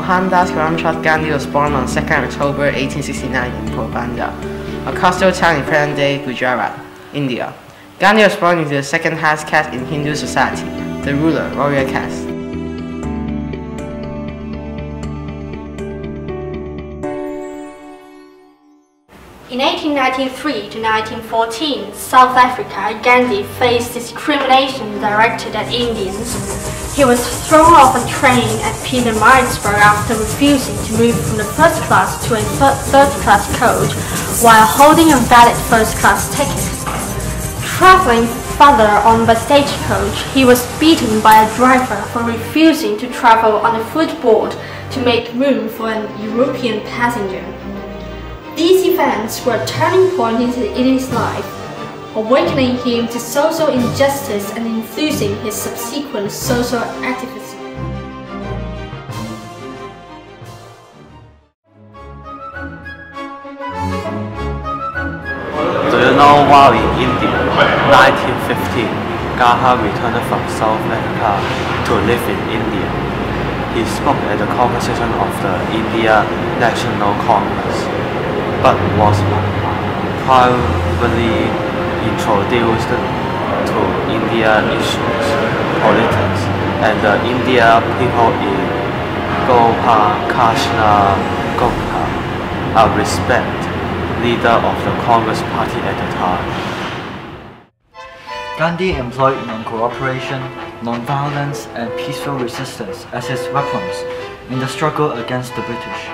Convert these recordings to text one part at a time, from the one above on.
Mohandas Karamchand Gandhi was born on 2nd October 1869 in Porbandar, a coastal town in present-day Gujarat, India. Gandhi was born into the second highest caste in Hindu society, the ruler, warrior caste. In 1893 to 1914, South Africa, Gandhi faced discrimination directed at Indians. He was thrown off a train at Pietermaritzburg after refusing to move from the first class to a third-class coach while holding a valid first-class ticket. Traveling further on the stagecoach, he was beaten by a driver for refusing to travel on a footboard to make room for an European passenger. These events were a turning point in his life, awakening him to social injustice and influencing his subsequent social activism. Do you know while in India, 1915, Gandhi returned from South Africa to live in India. He spoke at the conversation of the India National Congress, but was privately introduced to Indian issues, politics, and the Indian people in Gopalkrishna Gupta, a respected leader of the Congress Party at the time. Gandhi employed non-cooperation, non-violence, and peaceful resistance as his weapons in the struggle against the British.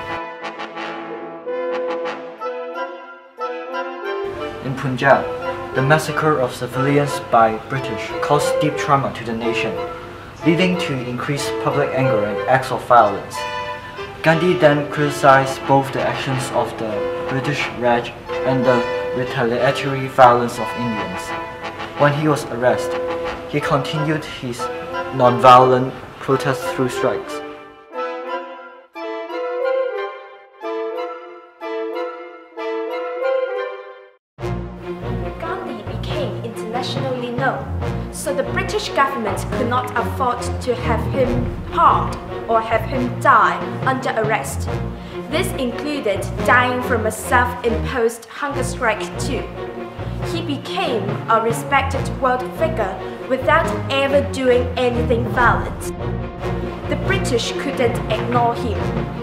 In Punjab, the massacre of civilians by British caused deep trauma to the nation, leading to increased public anger and acts of violence. Gandhi then criticized both the actions of the British Raj and the retaliatory violence of Indians. When he was arrested, he continued his non-violent protest through strikes. Gandhi became internationally known, so the British government could not afford to have him harmed or have him die under arrest. This included dying from a self-imposed hunger strike too. He became a respected world figure without ever doing anything violent. The British couldn't ignore him.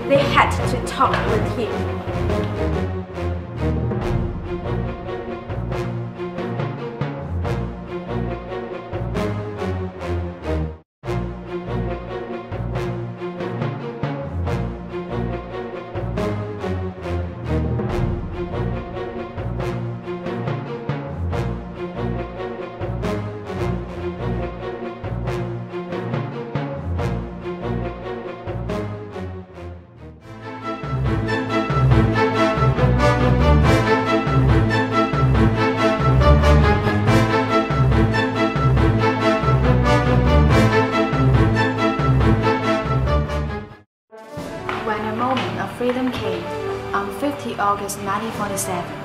They had to talk with him. When a moment of freedom came on 50 August 1947.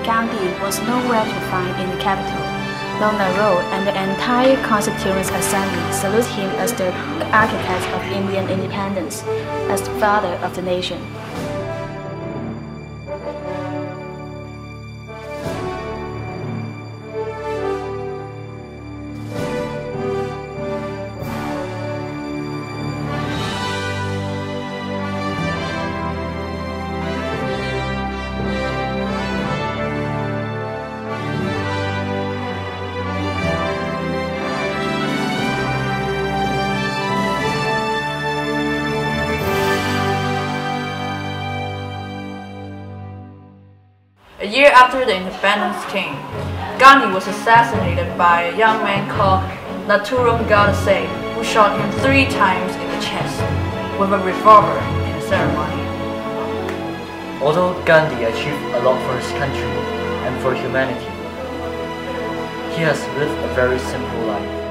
Gandhi was nowhere to find in the capital. Lord Nehru and the entire Constituent Assembly salute him as the architect of Indian independence, as the father of the nation. A year after the independence came, Gandhi was assassinated by a young man called Nathuram Godse, who shot him 3 times in the chest with a revolver in a ceremony. Although Gandhi achieved a lot for his country and for humanity, he he has lived a very simple life.